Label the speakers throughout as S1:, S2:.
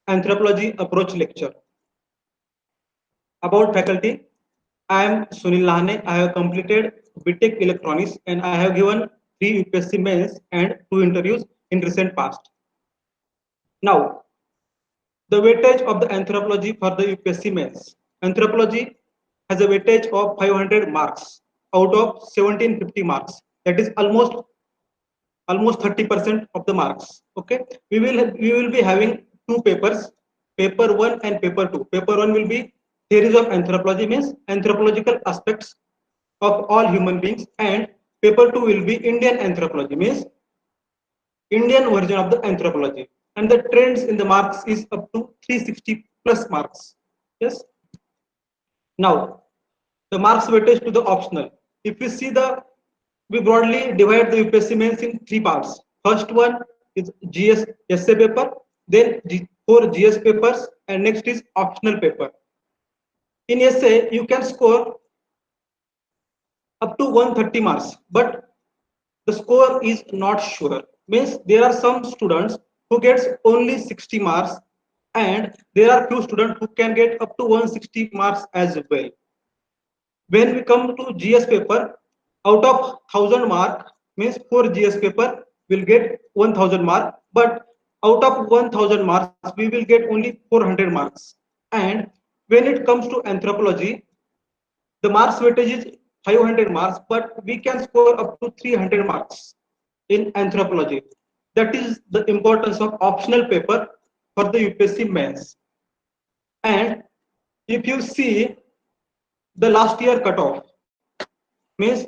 S1: Anthropology Approach lecture. About faculty, I am Sunil Lahane. I have completed BTech Electronics and I have given 3 UPSC mains and 2 interviews in recent past. Now, the weightage of the anthropology for the UPSC mains. Anthropology has a weightage of 500 marks out of 1750 marks. That is almost 30% of the marks. Okay, we will be having two papers, paper 1 and paper 2. Paper 1 will be theories of anthropology, means anthropological aspects of all human beings, and paper 2 will be Indian anthropology, means Indian version of the anthropology, and the trends in the marks is up to 360 plus marks. Yes. Now the marks weightage to the optional. If we see the, we broadly divide the UPSC mains in three parts. First one is GS essay paper, then four GS papers, and next is optional paper. In essay, you can score up to 130 marks, but the score is not sure. Means there are some students who gets only 60 marks, and there are few students who can get up to 160 marks as well. When we come to GS paper, out of 1000 mark, means for GS paper will get 1000 mark, but out of 1000 marks we will get only 400 marks. And when it comes to anthropology, the marks weightage is 500 marks, but we can score up to 300 marks in anthropology. That is the importance of optional paper for the UPSC mains. And if you see the last year cutoff, means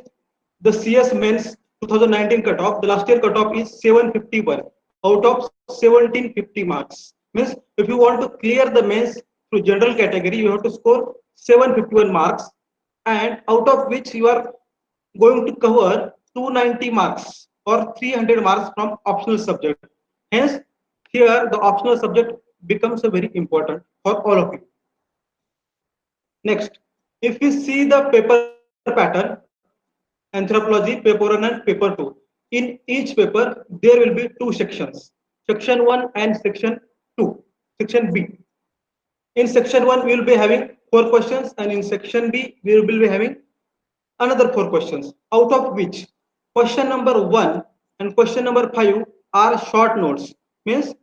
S1: the CS mains 2019 cutoff, the last year cutoff is 751 out of 1750 marks. Means if you want to clear the mains to general category, you have to score 751 marks, and out of which you are going to cover 290 marks or 300 marks from optional subject. Hence, here the optional subject becomes a very important for all of you. Next, if we see the paper pattern, anthropology, paper 1 and paper 2. In each paper, there will be two sections, section 1 and section 2, section B. In section 1, we will be having 4 questions, and in section B, we will be having another 4 questions, out of which question number 1 and question number 5 are short notes. Means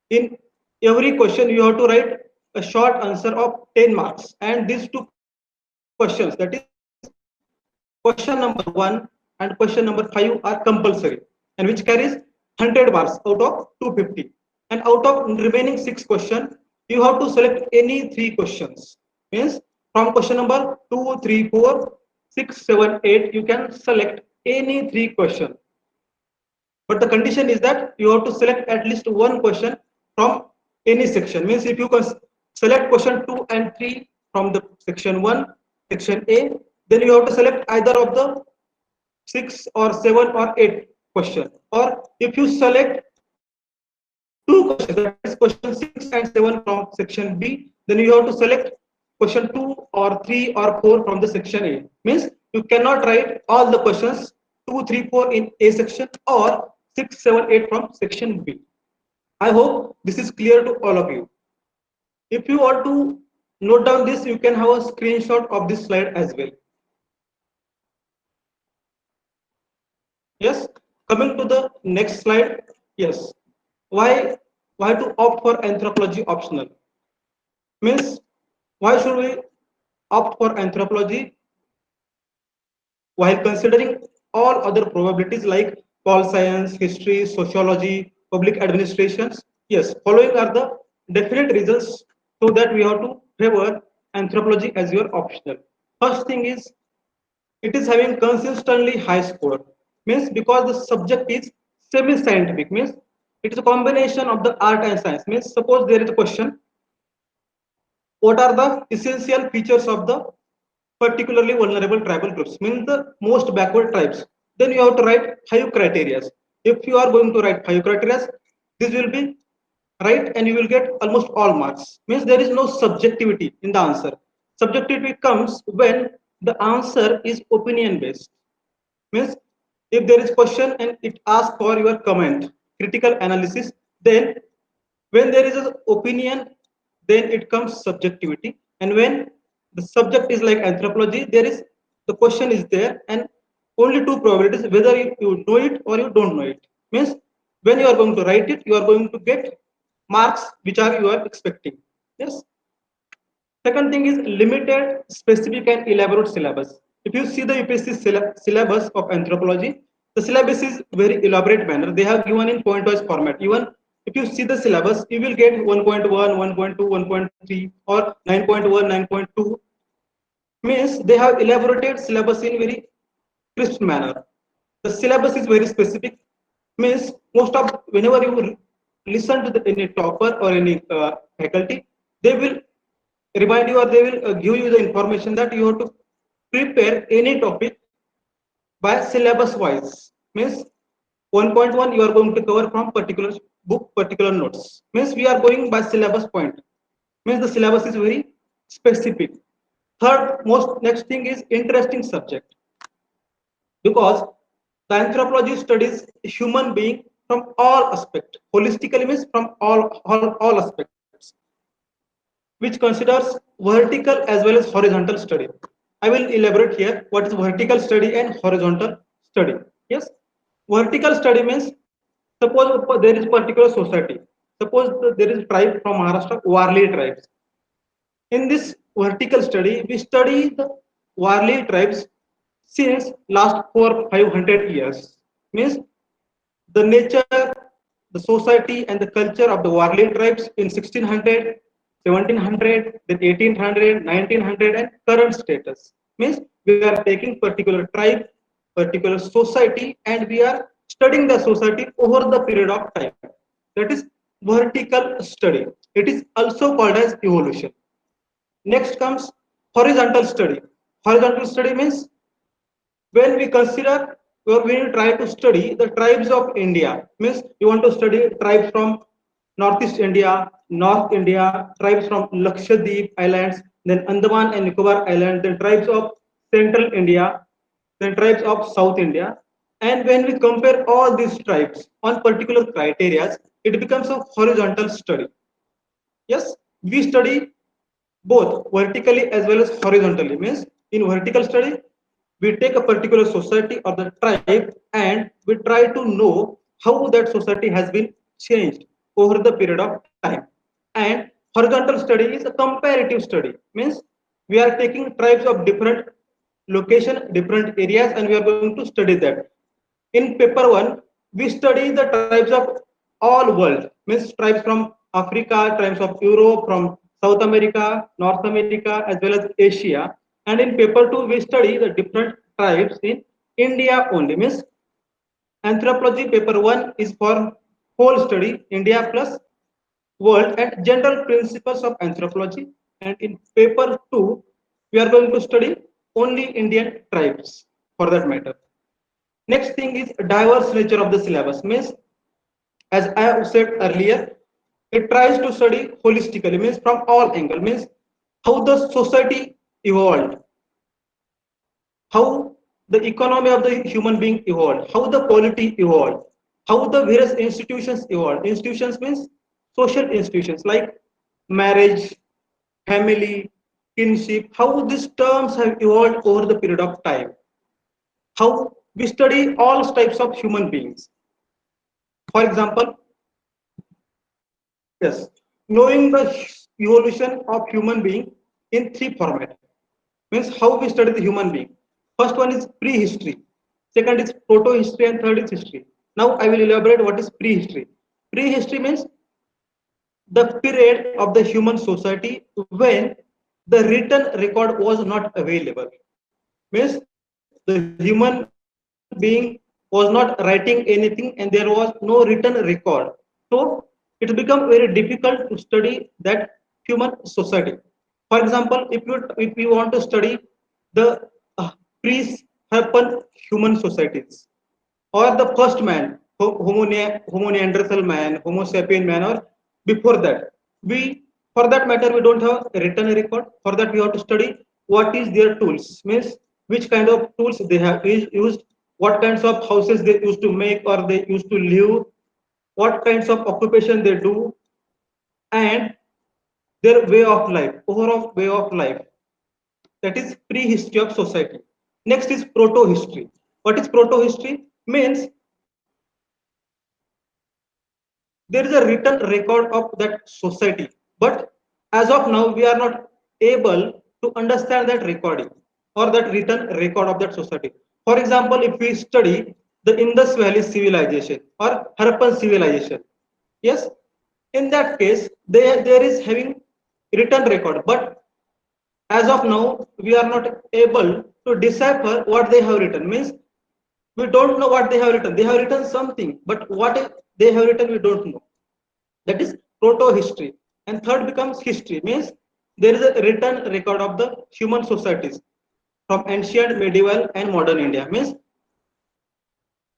S1: in every question, you have to write a short answer of 10 marks, and these two questions, that is question number 1 and question number 5 are compulsory, and which carries 100 marks out of 250. And out of remaining 6 questions, you have to select any 3 questions. Means from question number 2, 3, 4, 6, 7, 8, you can select any 3 questions. But the condition is that you have to select at least one question from any section. Means if you select question 2 and 3 from the section 1, section A, then you have to select either of the 6 or 7 or 8 question. Or if you select 2 questions, that is question 6 and 7 from section B, then you have to select question 2 or 3 or 4 from the section A. Means you cannot write all the questions 2, 3, 4 in A section or 6, 7, 8 from section B. I hope this is clear to all of you. If you want to note down this, you can have a screenshot of this slide as well. Yes, coming to the next slide. Yes, why to opt for anthropology optional? Means why should we opt for anthropology while considering all other probabilities like pol science, history, sociology, public administrations? Yes, following are the definite reasons so that we have to favor anthropology as your optional. First thing is, it is having consistently high score. Means because the subject is semi-scientific, means it is a combination of the art and science. Means suppose there is a question, what are the essential features of the particularly vulnerable tribal groups, means the most backward tribes, then you have to write 5 criteria. If you are going to write 5 criteria, this will be right and you will get almost all marks. Means there is no subjectivity in the answer. Subjectivity comes when the answer is opinion based. Means if there is question and it asks for your comment, critical analysis, then When there is an opinion, then it comes subjectivity. And when the subject is like anthropology, there is the question is there, and only two probabilities whether you know it or you don't know it. Means when you are going to write it, you are going to get marks which are you are expecting. Yes. Second thing is limited, specific, and elaborate syllabus. If you see the UPSC syllabus of anthropology, the syllabus is very elaborate manner. They have given in point-wise format. Even if you see the syllabus, you will get 1.1, 1.2, 1.3, or 9.1, 9.2. Means they have elaborated syllabus in very crisp manner. The syllabus is very specific. Means most of whenever you listen to any topper or any faculty, they will remind you or they will give you the information that you have to prepare any topic by syllabus wise. Means 1.1 you are going to cover from particular book, particular notes. Means we are going by syllabus point. Means the syllabus is very specific. Third most next thing is interesting subject, because the anthropology studies human being from all aspects. Holistically means from all aspects, which considers vertical as well as horizontal study. I will elaborate here what is vertical study and horizontal study. Yes, vertical study means suppose there is particular society. Suppose there is tribe from Maharashtra, Warli tribes. In this vertical study, we study the Warli tribes since last 400-500 years. Means the nature, the society, and the culture of the Warli tribes in 1600, 1700, then 1800, 1900, and current status. Means we are taking particular tribe, particular society, and we are studying the society over the period of time. That is vertical study. It is also called as evolution. Next comes horizontal study. Horizontal study means when we consider or when you try to study the tribes of India, means you want to study tribes from Northeast India, North India, tribes from Lakshadweep Islands, then Andaman and Nicobar Islands, then tribes of Central India, then tribes of South India. And when we compare all these tribes on particular criteria, it becomes a horizontal study. Yes, we study both vertically as well as horizontally. Means in vertical study, we take a particular society or the tribe and we try to know how that society has been changed over the period of time. And horizontal study is a comparative study. Means we are taking tribes of different location, different areas, and we are going to study that. In paper one, we study the tribes of all world, means tribes from Africa, tribes of Europe, from South America, North America, as well as Asia. And in paper two, we study the different tribes in India only. Means anthropology paper one is for whole study, India plus world and general principles of anthropology. And in paper two, we are going to study only Indian tribes for that matter. Next thing is diverse nature of the syllabus. Means, as I have said earlier, it tries to study holistically, means from all angles, means how the society evolved, how the economy of the human being evolved, how the polity evolved, how the various institutions evolved. Institutions means social institutions like marriage, family, kinship, how these terms have evolved over the period of time, how we study all types of human beings. For example, yes, knowing the evolution of human being in three format means how we study the human being. First one is prehistory, second is proto-history, and third is history. Now I will elaborate what is prehistory. Prehistory means the period of the human society when the written record was not available. Means the human being was not writing anything and there was no written record. So it becomes very difficult to study that human society. For example, if you want to study the pre-happen human societies or the first man, Homo neanderthal man, Homo sapien man, or before that, we for that matter we don't have a written record. For that we have to study what is their tools, means which kind of tools they have used, what kinds of houses they used to make or they used to live, what kinds of occupation they do, and their way of life, overall way of life. That is prehistory of society. Next is proto-history. What is proto-history? Means there is a written record of that society, but as of now we are not able to understand that recording or that written record of that society. For example, if we study the Indus Valley civilization or Harappan civilization, yes, in that case there is having written record, but as of now we are not able to decipher what they have written. Means we don't know what they have written. They have written something, but what they have written we don't know. That is proto history. And third becomes history. Means there is a written record of the human societies from ancient, medieval and modern India. Means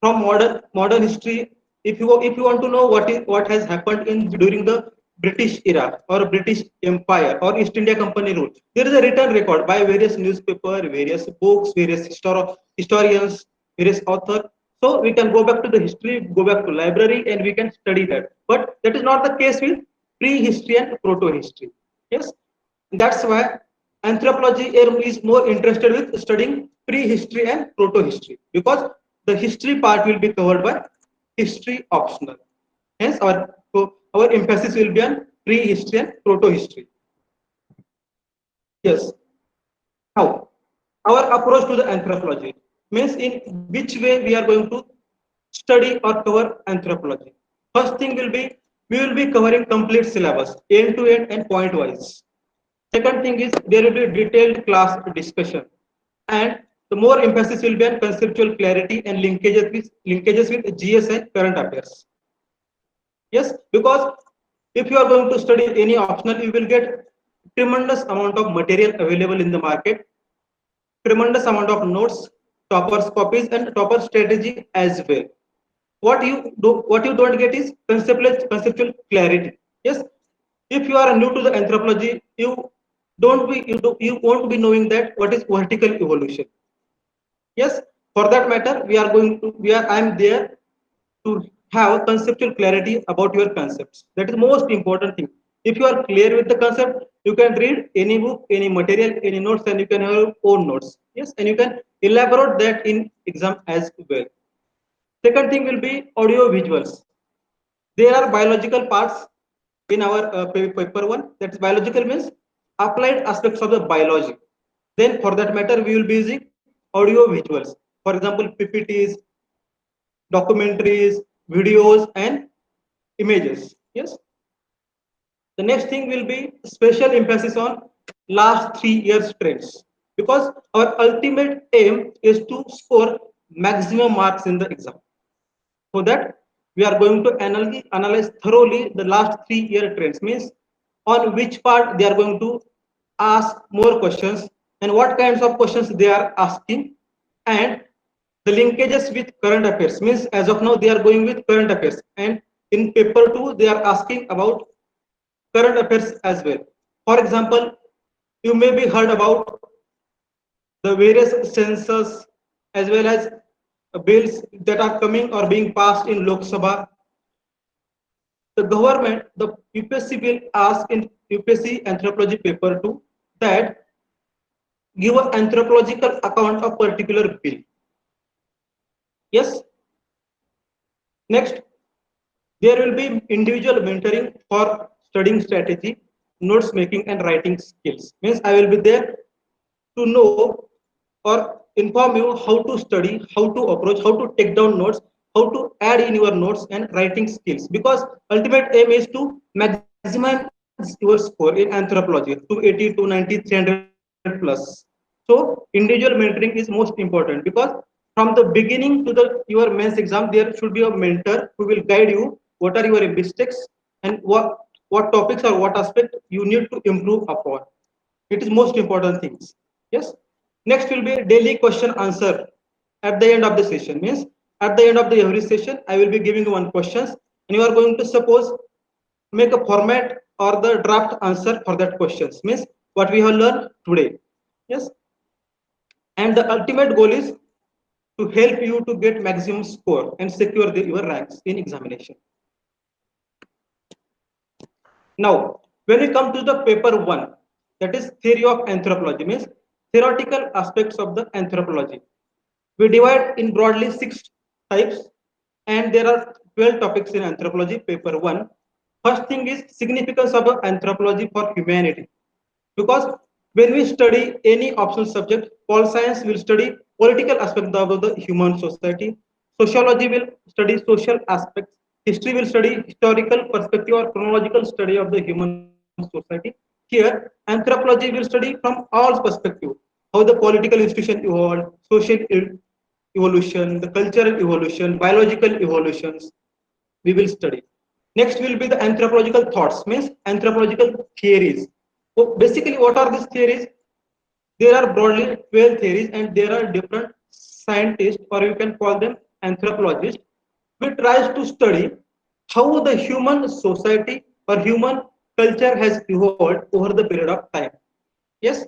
S1: from modern history, if you want to know what has happened in during the British era or British Empire or East India Company rule, there is a written record by various newspaper, various books, various historians, various authors. So we can go back to the history, go back to library, and we can study that. But that is not the case with prehistory and proto history. Yes, that's why anthropology is more interested with studying prehistory and proto history, because the history part will be covered by history optional. Hence our emphasis will be on prehistory and proto history. Yes. Now, our approach to the anthropology means in which way we are going to study or cover anthropology. First thing will be we will be covering complete syllabus end to end and point wise. Second thing is there will be detailed class discussion, and the more emphasis will be on conceptual clarity and linkages with GS and current affairs. Yes, because if you are going to study any optional, you will get tremendous amount of material available in the market, tremendous amount of notes, toppers copies, and topper strategy as well. What you don't get is conceptual clarity. Yes, if you are new to the anthropology, you won't be knowing that what is vertical evolution. Yes, for that matter, I'm there to have conceptual clarity about your concepts. That is most important thing. If you are clear with the concept, you can read any book, any material, any notes, and you can have your own notes. Yes, and you can elaborate that in exam as well. Second thing will be audio visuals. There are biological parts in our paper one. That's biological means applied aspects of the biology. Then for that matter, we will be using audio visuals. For example, PPTs, documentaries, videos, and images. Yes. The next thing will be special emphasis on last 3 years trends, because our ultimate aim is to score maximum marks in the exam. For that, we are going to analyze thoroughly the last 3 year trends. Means on which part they are going to ask more questions and what kinds of questions they are asking, and the linkages with current affairs. Means as of now they are going with current affairs, and in paper 2 they are asking about current affairs as well. For example, you may be heard about the various census as well as bills that are coming or being passed in Lok Sabha. The government, the UPSC will ask in UPSC Anthropology paper 2 that give an anthropological account of particular bill. Yes. Next, there will be individual mentoring for studying strategy, notes making, and writing skills. Means I will be there to know or inform you how to study, how to approach, how to take down notes, how to add in your notes and writing skills. Because ultimate aim is to maximize your score in anthropology, 280, 290, 300 plus. So individual mentoring is most important, because from the beginning to the your mains exam, there should be a mentor who will guide you what are your mistakes and what topics or what aspect you need to improve upon. It is most important things. Yes. Next will be daily question answer at the end of the session. Means at the end of the every session I will be giving you one questions, and you are going to suppose make a format or the draft answer for that questions. Means what we have learned today. Yes. And the ultimate goal is to help you to get maximum score and secure your ranks in examination. Now, when we come to the paper one, that is theory of anthropology, means theoretical aspects of the anthropology. We divide in broadly 6 types, and there are 12 topics in anthropology, paper one. First thing is significance of anthropology for humanity. Because when we study any optional subject, pol science will study political aspects of the human society, sociology will study social aspects, history will study historical perspective or chronological study of the human society. Here, anthropology will study from all perspectives, how the political institution evolved, evolution, the cultural evolution, biological evolutions, we will study. Next will be the anthropological thoughts, means anthropological theories. So basically, what are these theories? There are broadly 12 theories, and there are different scientists, or you can call them anthropologists, which tries to study how the human society or human culture has evolved over the period of time. Yes.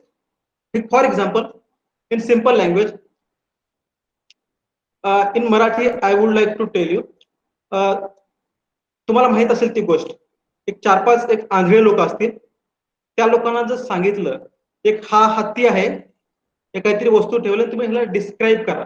S1: For example, in simple language, in Marathi, I would like to tell you. तुम्हाला माहित असेल ती गोष्ट, एक 4-5 एक आंधळे लोक असतील, त्या लोकांना जर सांगितलं एक हा हत्ती आहे, एक काहीतरी वस्तू ठेवलं, तुम्ही ह्याला डिस्क्राईब करा,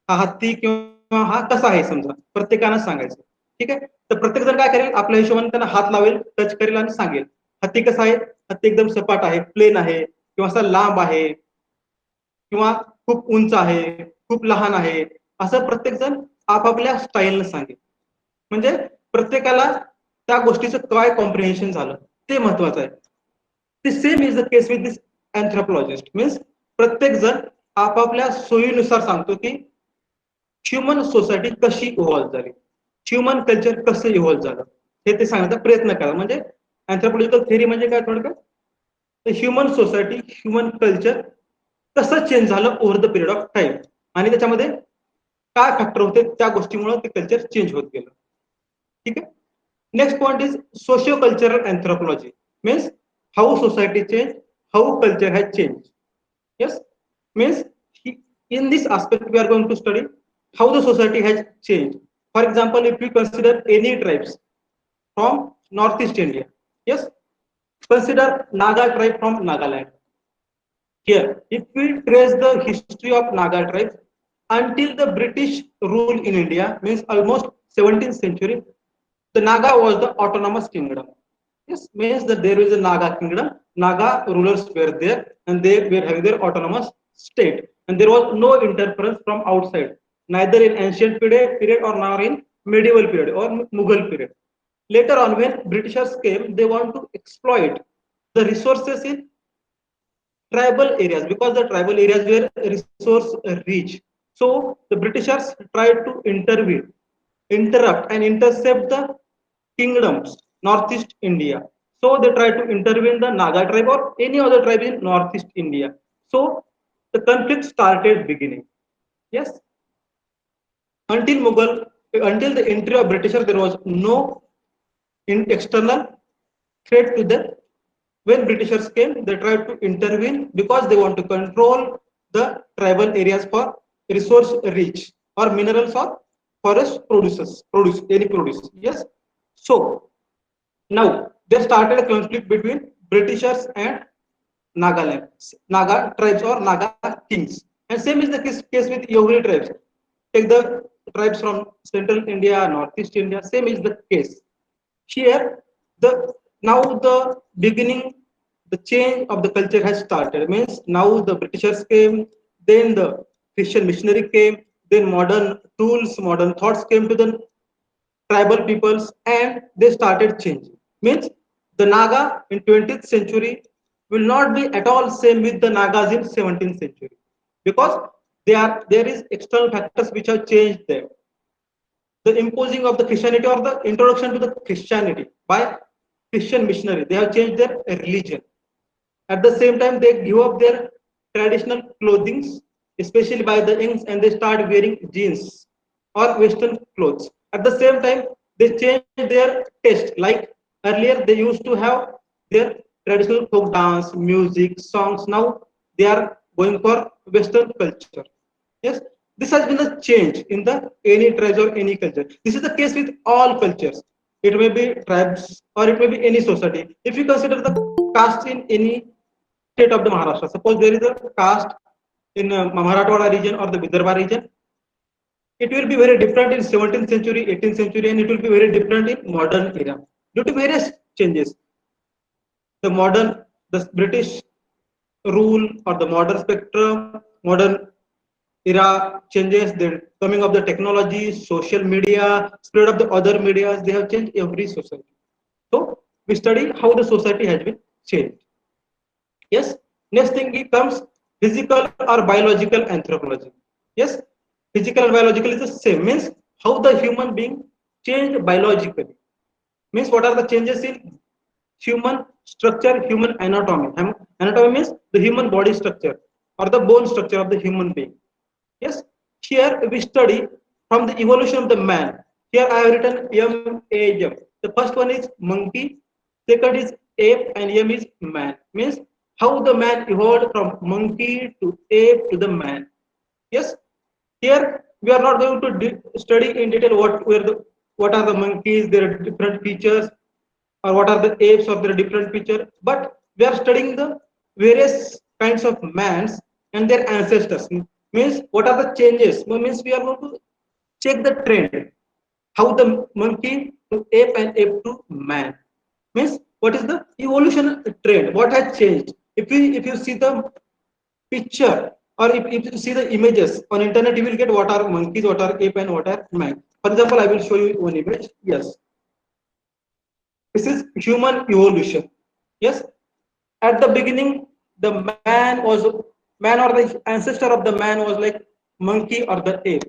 S1: हा हत्ती किंवा हा कसा आहे, समजा प्रत्येकानं सांगायचं. ठीक आहे. तर प्रत्येक जण काय करेल, आपल्या हिशोबाने त्यांना हात लावेल, टच करेल आणि सांगेल हत्ती कसा आहे. हत्ती एकदम सपाट आहे, प्लेन आहे, किंवा असा लांब आहे, किंवा खूप उंच आहे, खूप लहान आहे, असं प्रत्येक जण आपापल्या स्टाईलनं सांगेल. म्हणजे प्रत्येकाला त्या गोष्टीचं काय कॉम्प्रिहेन्शन झालं ते महत्वाचं आहे. ती same is the case with this anthropologist, means प्रत्येक जण आपापल्या सोयीनुसार सांगतो की ह्युमन सोसायटी कशी इव्हॉल्व्ह झाली, ह्युमन कल्चर कसं इव्हॉल्व्ह झालं, हे ते सांगण्याचा प्रयत्न करा. म्हणजे अँथ्रोपॉलॉजिकल थेअरी म्हणजे काय थोडक्यात, ह्युमन सोसायटी, ह्युमन कल्चर कसं चेंज झालं over the period of time, आणि त्याच्यामध्ये काय फॅक्टर होते, त्या गोष्टीमुळे ते कल्चर चेंज होत गेलं. ठीक आहे. Next point is socio cultural anthropology, means how society change, how culture has change. Yes, means in this aspect we are going to study how the society has changed. For example, if we consider any tribes from northeast India, yes, consider Naga tribe from Nagaland. Here, if we trace the history of Naga tribes until the British rule in India, means almost 17th century, the Naga was the autonomous kingdom. Yes, means that there is a Naga kingdom. Naga rulers were there, and they were having their autonomous state, and there was no interference from outside, neither in ancient period or nor in medieval period or Mughal period. Later on, when Britishers came, they want to exploit the resources in tribal areas, because the tribal areas were resource rich. So the Britishers tried to intervene, interrupt, and intercept the kingdoms northeast India. So they tried to intervene the Naga tribe or any other tribe in northeast India. So the conflict started beginning. Yes, until Mughal, until the entry of Britishers, there was no external threat to them. When Britishers came, they tried to intervene because they want to control the tribal areas for resource rich or minerals or forest produce any produce. Yes. So now there started a conflict between Britishers and Nagaland, Naga tribes or Naga kings. And same is the case with Yogri tribes. Take the tribes from central India, northeast India, same is the case. Here, now the beginning, the change of the culture has started. Means now the Britishers came, then the Christian missionary came, then modern tools, modern thoughts came to the tribal peoples, and they started changing. Means the Naga in 20th century will not be at all same with the Nagas in 17th century, because there is external factors which have changed them. The imposing of the Christianity or the introduction to the Christianity by Christian missionary, they have changed their religion. At the same time, they give up their traditional clothing, especially by the youngs, and they start wearing jeans or Western clothes. At the same time, they change their taste. Like earlier, they used to have their traditional folk dance, music, songs. Now they are going for Western culture. Yes, this has been a change in the any tribes or any culture. This is the case with all cultures. it may be tribes, or it may be any society. If you consider the caste in any state of the Maharashtra, suppose there is a caste in Marathwada region or the Vidarbha region, it will be very different in 17th century, 18th century, and it will be very different in modern era due to various changes. The modern, the British rule or the modern spectrum, modern era changes, the coming of the technology, social media, spread of the other medias, they have changed every society. So we study how the society has been changed. Yes. Next thing it comes physical or biological anthropology. Yes. Physical and biological is the same. Means how the human being changed biologically. Means what are the changes in human structure, human anatomy. Anatomy means the human body structure or the bone structure of the human being. Yes, here we study from the evolution of the man. Here I have written M-A-M. The first one is monkey, second is ape, and M is man. Means how the man evolved from monkey to ape to the man. Yes, here we are not going to study in detail what are the monkeys, their different features, or what are the apes or their different feature, but we are studying the various kinds of mans and their ancestors. Means what are the changes? Means we are going to check the trend, how the monkey to ape and ape to man. Means what is the evolution trend? What has changed? If you see the picture, or if you see the images on internet, you will get what are monkeys, what are ape, and what are man. For example, I will show you one image. Yes, this is human evolution. Yes, at the beginning, the man or the ancestor of the man was like monkey or the ape.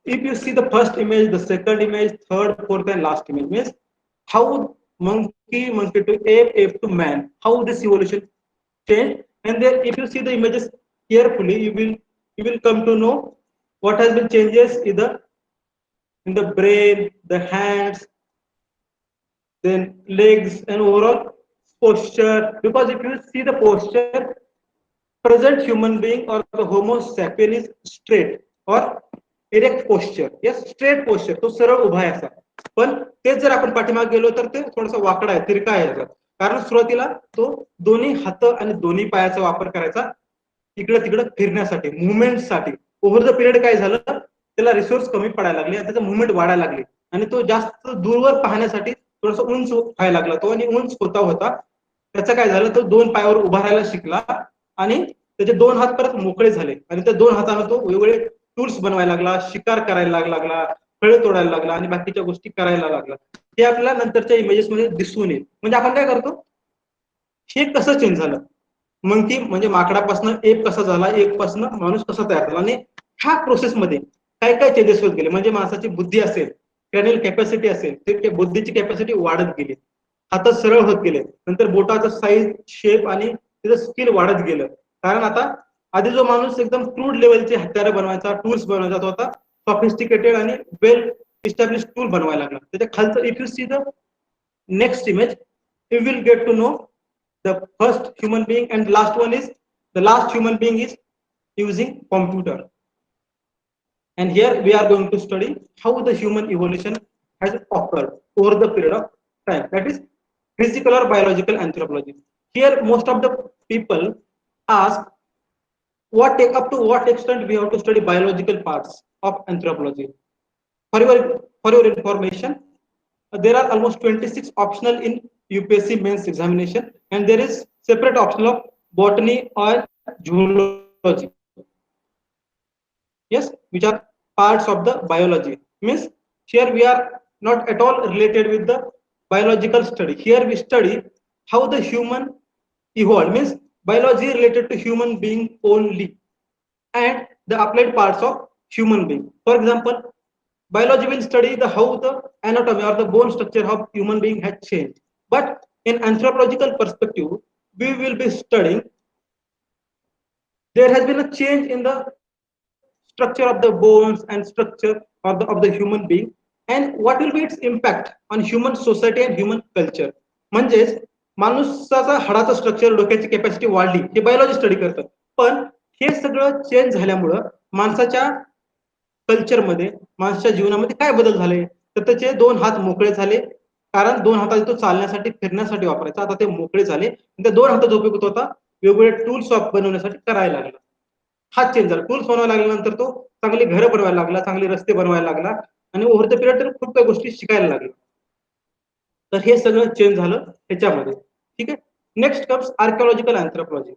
S1: If you see the first image, the second image, third, fourth, and last image, means how monkey to ape, ape to man, how this evolution changed. And then if you see the images carefully, you will come to know what has been changes in the brain, the hands, then legs, and overall posture. Because if you see the posture, present human being or the Homo sapien is straight or erect posture. Yes, straight posture. तो सरळ उभा आहे असा. पण तेच जर आपण पाठीमागे गेलो तर ते थोडंसं वाकडा आहे, तिरका आहे. कारण सुरुवातीला तो दोन्ही हात आणि दोन्ही पायाचा वापर करायचा इकडे तिकडे फिरण्यासाठी, मुवमेंटसाठी. ओव्हर द पिरियड काय झालं, त्याला रिसोर्स कमी पडायला लागले आणि त्याचं मुवमेंट वाढायला लागले आणि तो जास्त दूरवर पाहण्यासाठी थोडस उंच व्हायला लागला तो. आणि उंच होता होता त्याचं काय झालं, तो दोन पायावर उभा राहायला शिकला आणि त्याचे दोन हात परत मोकळे झाले आणि त्या दोन हाताने तो वेगवेगळे टूल्स बनवायला लागला, शिकार करायला लागला, फळे तोडायला लागला आणि बाकीच्या गोष्टी करायला लागला. हे आपल्याला नंतरच्या इमेजेस मध्ये दिसून येईल. म्हणजे आपण काय करतो, हे कसं चेंज झालं, मंकी म्हणजे माकडापासून एप कसा झाला, एप पासून माणूस कसा तयार झाला, आणि ह्या प्रोसेसमध्ये काय काय चेंजेस होत गेले. म्हणजे माणसाची बुद्धी असेल, क्रॅनियल कॅपॅसिटी असेल, ते बुद्धीची कॅपॅसिटी वाढत गेली, हात सरळ होत गेले, नंतर बोटाचा साईज, शेप आणि त्याचं स्किल वाढत गेलं. कारण आता आधी जो माणूस एकदम क्रूड लेवलचे हत्यारे बनवायचा, टूल्स बनवायचा, तो आता सॉफिस्टिकेटेड आणि वेल इस्टॅब्लिश टूल बनवायला लागला. त्याच्या खालचं if you see the next image, you will get to know the first human being, and last one is the last human being is using computer. And here we are going to study how the human evolution has occurred over the period of time, that is physical or biological anthropology. Here most of the people ask up to what extent we have to study biological parts of anthropology. For your information, there are almost 26 optional in UPSC mains examination, and there is separate optional of botany or zoology. Yes, which are parts of the biology. Means here we are not at all related with the biological study. Here we study how the human evolved. Means biology related to human being only, and the applied parts of human being. For example, biology will study how the anatomy or the bone structure of human being has changed. But in anthropological perspective, we will be studying there has been a change in the structure of the bones and structure of the human being, and what will be its impact on human society and human culture. म्हणजेच माणसाचा हाडाचं structure, डोक्याची capacity वाढली, हे biology study करतात. पण हे सगळं change झाल्यामुळं माणसाच्या कल्चरमध्ये, माणसाच्या जीवनामध्ये काय बदल झाले, तर त्याचे दोन हात मोकळे झाले, कारण दोन हाताने तो चालण्यासाठी फिरण्यासाठी वापरायचा. आता ते मोकळे झाले, त्या दोन हाताचा उपयोग होता वेगवेगळे टूल्स बनवण्यासाठी करायला लागला. हा चेंज झाला. टूल्स बनवायला लागल्यानंतर तो चांगली घरं बनवायला लागला, चांगले रस्ते बनवायला लागला आणि ओव्हर द पिरियड तर खूप काही गोष्टी शिकायला लागला. तर हे सगळं चेंज झालं त्याच्यामध्ये. ठीक आहे. Next comes archaeological anthropology.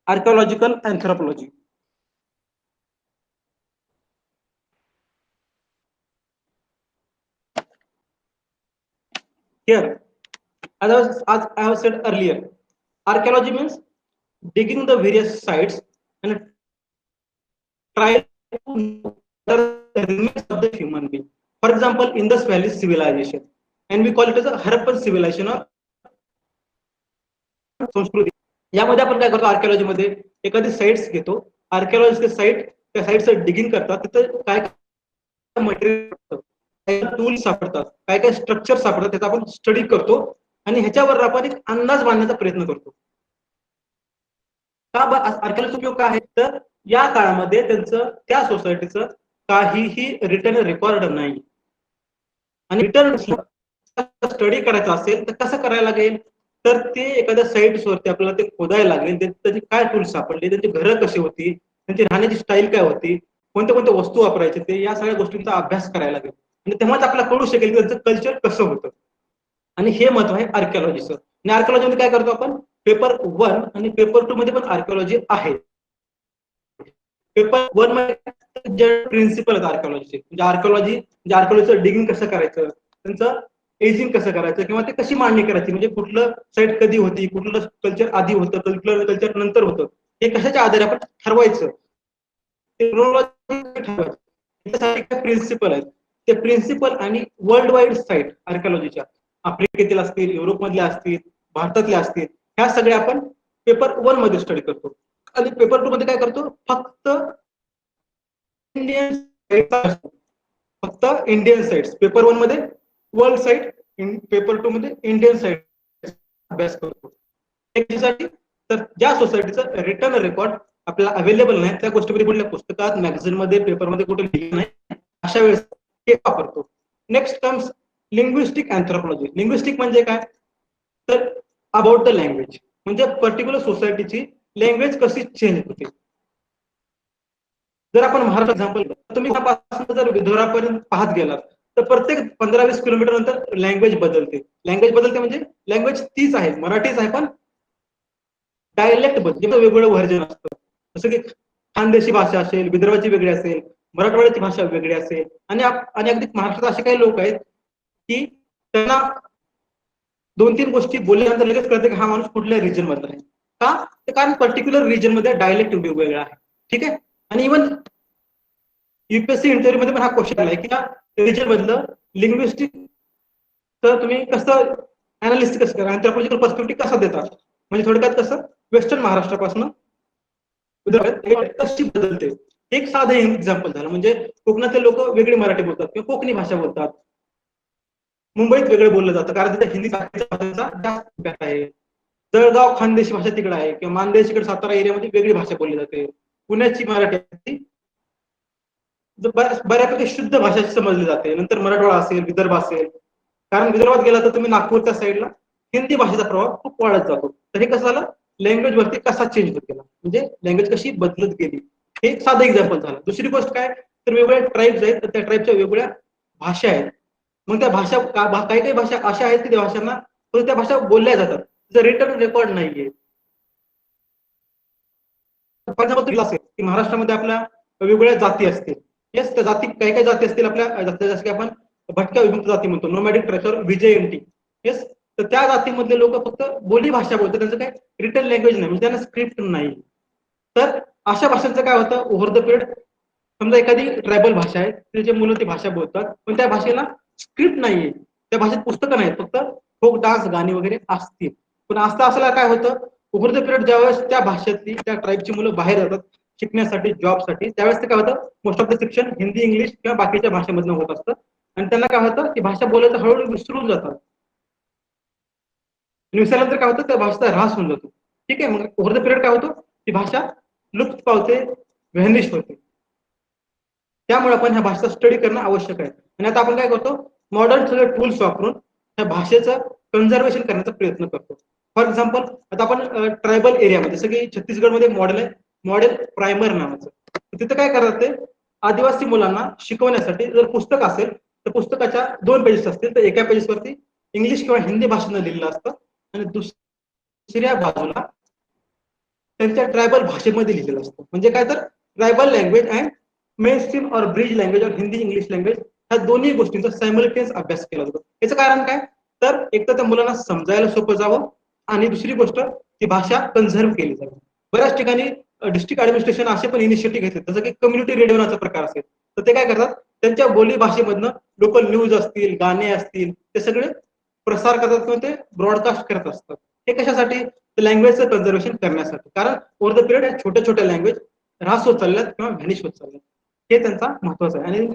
S1: Archaeological anthropology. Here, as I have said earlier, archaeology means digging the various sites and try to know the remains of the human being. For example, Indus Valley civilization, and we call it as a Harappan civilization or संस्कृती. यामध्ये आपण काय करतो archaeology मध्ये एखादी sites घेतो, archaeological site त्या साइटचं digging करतात, तिथं काय मटेरियल काय टूल सापडतात, काय काय स्ट्रक्चर सापडतात, त्याचा आपण स्टडी करतो आणि ह्याच्यावर आपण एक अंदाज बांधण्याचा प्रयत्न करतो. का आर्किओलॉजीचा उपयोग काय आहे तर या काळामध्ये त्यांचं त्या सोसायटीचं काहीही रिटर्न रेकॉर्ड नाही आणि रिटर्न स्टडी करायचा असेल तर कसं करायला लागेल तर ते एखाद्या साइट्स वरती आपल्याला ते खोदायला लागेल, त्याची काय टूल सापडले, त्यांची घरं कशी होती, त्यांची राहण्याची स्टाईल काय होती, कोणत्या कोणत्या वस्तू वापरायचे, ते या सगळ्या गोष्टींचा अभ्यास करायला लागेल आणि तेव्हाच आपल्याला कळू शकेल की त्यांचं कल्चर कसं होतं. आणि हे महत्व आहे आर्किओलॉजीचं. आणि आर्किओलॉजी मध्ये काय करतो आपण पेपर 1 आणि पेपर 2 मध्ये पण आर्किओलॉजी आहे. पेपर 1 मध्ये जे प्रिन्सिपल आहेत आर्किओलॉजीचे, म्हणजे आर्किओलॉजीचं डिगिंग कसं करायचं, त्यांचं एजिंग कसं करायचं किंवा ते कशी मांडणी करायची, म्हणजे कुठलं साईट कधी होती, कुठलं कल्चर आधी होतं, कुठलं कल्चर नंतर होतं, हे कशाच्या आधारे आपण ठरवायचं, ते ठरवायचं. त्यासाठी प्रिन्सिपल आहेत. ते प्रिन्सिपल आणि वर्ल्ड वाईड साईट आर्किओलॉजीच्या आफ्रिकेतील असतील, युरोप मधल्या असतील, भारतातल्या असतील, ह्या सगळ्या आपण पेपर 1 मध्ये स्टडी करतो आणि पेपर 2 मध्ये काय करतो फक्त इंडियन साईट, फक्त इंडियन साइट्स. पेपर 1 मध्ये वर्ल्ड साइट, पेपर 2 मध्ये इंडियन साइट अभ्यास करतो. त्यासाठी तर ज्या सोसायटीचं रिटर्न रेकॉर्ड आपल्याला अवेलेबल नाही, त्या गोष्टीमध्ये कुठल्या पुस्तकात, मॅगझिन मध्ये, पेपर मध्ये कुठे लिहिलं नाही, अशा वेळेस हे वापरतो. Next comes linguistic anthropology. Linguistic म्हणजे काय तर अबाउट द लँग्वेज, म्हणजे पर्टिक्युलर सोसायटीची लँग्वेज कशी चेंज होते. जर आपण महाराष्ट्र एक्झाम्पल तुम्ही जर विदर्भापर्यंत पाहत गेलात तर प्रत्येक 15-20 किलोमीटर नंतर लँग्वेज बदलते. लँग्वेज बदलते म्हणजे लँग्वेज तीच आहे, मराठीच आहे, पण डायलेक्ट बदलते, वेगवेगळं व्हर्जन असतं. जसं की खानदेशी भाषा असेल, विदर्भाची वेगळी असेल, मराठवाड्याची भाषा वेगळी असेल आणि अगदी महाराष्ट्रात असे काही लोक आहेत की त्यांना 2-3 गोष्टी बोलल्यानंतर लगेच कळते की हा माणूस कुठल्या रिजन मधला आहे. का तर कारण पर्टिक्युलर रिजन मध्ये डायलेक्ट वेगवेगळा आहे. ठीक आहे. आणि इव्हन UPSC इंटरव्ह्यू मध्ये पण हा क्वेश्चन आलाय की रिजन मधलं लिंग्विस्टिक तर तुम्ही कसं अनालिसिस कसं करा, अँथ्रोपॉलॉजिकल पर्स्पेक्टिव्ह कसा देतात, म्हणजे थोडक्यात कसं वेस्टर्न महाराष्ट्रापासून कशी बदलते. एक साधं एक्झाम्पल झालं म्हणजे कोकणातले लोक वेगळी मराठी बोलतात किंवा कोकणी भाषा बोलतात, मुंबईत वेगळं बोललं जातं कारण तिथे हिंदी भाषेचा जास्त आहे. जळगाव खानदेशी भाषा तिकडे आहे किंवा मानदेश इकडे सातारा एरियामध्ये वेगळी भाषा बोलली जाते. पुण्याची मराठी बऱ्यापैकी शुद्ध भाषा समजली जाते. नंतर मराठवाडा असेल, विदर्भ असेल, कारण विदर्भात गेला तर तुम्ही नागपूरच्या साईडला हिंदी भाषेचा प्रभाव खूप वाढत जातो. तर हे कसं झालं लँग्वेज वरती कसा चेंज होत गेला, म्हणजे लँग्वेज कशी बदलत गेली, हे एक साधं एक्झाम्पल झालं. दुसरी गोष्ट काय तर वेगवेगळ्या ट्राईब्स आहेत, तर त्या ट्राईबच्या वेगवेगळ्या भाषा आहेत. मग त्या भाषा काही काही भाषा अशा आहेत की त्या भाषांना त्या भाषा बोलल्या जातात, त्याचा रिटर्न रेकॉर्ड नाहीये. फॉर एक्झाम्पल असेल की महाराष्ट्रामध्ये आपल्या वेगवेगळ्या जाती असतील. येस, त्या जाती काही काही जाती असतील आपल्या जसं की आपण भटक्या विमुक्त जाती म्हणतो, नोमॅडिक ट्राईब्स, VJMT. येस, तर त्या जातीमधले लोक फक्त बोली भाषा बोलतात, त्यांचं काही रिटर्न लँग्वेज नाही, म्हणजे त्यांना स्क्रिप्ट नाही. तर अशा भाषांचं काय होतं ओव्हर द पिरियड, समजा एखादी ट्रायबल भाषा आहे, त्याचे मुलं ती भाषा बोलतात पण त्या भाषेला स्क्रिप्ट नाहीये, त्या भाषेत पुस्तकं नाहीत, फक्त फोक डान्स गाणी वगैरे असतील. पण असं असल्याला काय होतं ओव्हर द पिरियड ज्यावेळेस त्या भाषेतली त्या ट्राईबची मुलं बाहेर जातात शिकण्यासाठी, जॉबसाठी, त्यावेळेस ते काय होतं मोस्ट ऑफ द शिक्षण हिंदी, इंग्लिश किंवा बाकीच्या भाषेमधनं होत असतं आणि त्यांना काय होतं ती भाषा बोलायचं हळूहळू विसरून जातात. विसरल्यानंतर काय होतं त्या भाषेचा ऱ्हास होऊन जातो. ठीक आहे. मग ओव्हर द पिरियड काय होतं ती भाषा लुप्त पावते, व्हॅनिश होते. त्यामुळे आपण ह्या भाषेचा स्टडी करणं आवश्यक आहे. आणि आता आपण काय करतो मॉडर्न सगळे टूल्स वापरून त्या भाषेचं कन्झर्वेशन करण्याचा प्रयत्न करतो. फॉर एक्झाम्पल आता आपण ट्रायबल एरियामध्ये सगळी छत्तीसगडमध्ये मॉडेल आहे, मॉडेल प्रायमर नावाचं. तिथे काय करतात ते आदिवासी मुलांना शिकवण्यासाठी जर पुस्तक असेल तर पुस्तकाच्या 2 पेजेस असतील तर एका पेजेसवरती इंग्लिश किंवा हिंदी भाषेनं लिहिलेलं असतं आणि दुसऱ्या बाजूला त्यांच्या ट्रायबल भाषेमध्ये लिहिलेलं असतं. म्हणजे काय तर tribal language and main stream और ब्रिज लँग्वेज और हिंदी इंग्लिश लँग्वेज ह्या दोन्ही गोष्टींचा सायमल्टेनियस अभ्यास केला जातो. याचं कारण काय तर एक तर त्या मुलांना समजायला सोपं जावं आणि दुसरी गोष्ट ती भाषा कन्झर्व केली जावी. बऱ्याच ठिकाणी डिस्ट्रिक्ट ऍडमिनिस्ट्रेशन असे पण इनिशिएटिव्ह घेतात जसं की कम्युनिटी रेडिओ नावाचा प्रकार असेल तर ते काय करतात त्यांच्या बोली भाषेमधनं लोकल न्यूज असतील गाणे असतील ते सगळे प्रसार करतात किंवा ते ब्रॉडकास्ट करत असतात. हे कशासाठी लँग्वेजचं कन्झर्वेशन करण्यासाठी. कारण ओव्हर द पिरियड छोट्या छोट्या लँग्वेज ऱ्हास होत चालल्यात किंवा व्हॅनिश होत चालल्यात. हे त्यांचा महत्वाचं आहे. आणि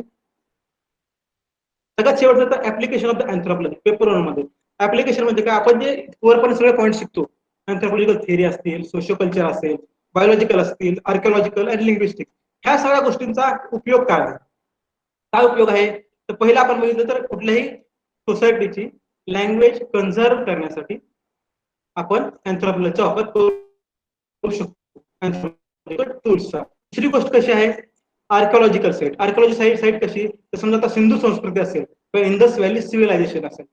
S1: सगळ्यात शेवटचं तर application of the anthropology paper 1 मध्ये. ऍप्लिकेशन म्हणजे काय आपण जे वरपर्यंत सगळे पॉईंट शिकतो अँथ्रोपॉलॉजिकल थिअरी असतील, सोशिओ कल्चर असेल, बायोलॉजिकल असतील, आर्किओलॉजिकल आणि लिंग्विस्टिक ह्या सगळ्या गोष्टींचा उपयोग काय आहे? काय उपयोग आहे तर पहिला आपण बघितलं तर कुठल्याही सोसायटीची लँग्वेज कन्झर्व करण्यासाठी आपण अँथ्रोपॉलॉजीचा वापर करू शकतो. अँथ्रोपॉलॉजिकल टूल्सचा. दुसरी गोष्ट कशी आहे आर्किओलॉजिकल साईट. आर्किओलॉजी साईट कशी तर समजा आता सिंधू संस्कृती असेल किंवा इंडस व्हॅली सिव्हिलायझेशन असेल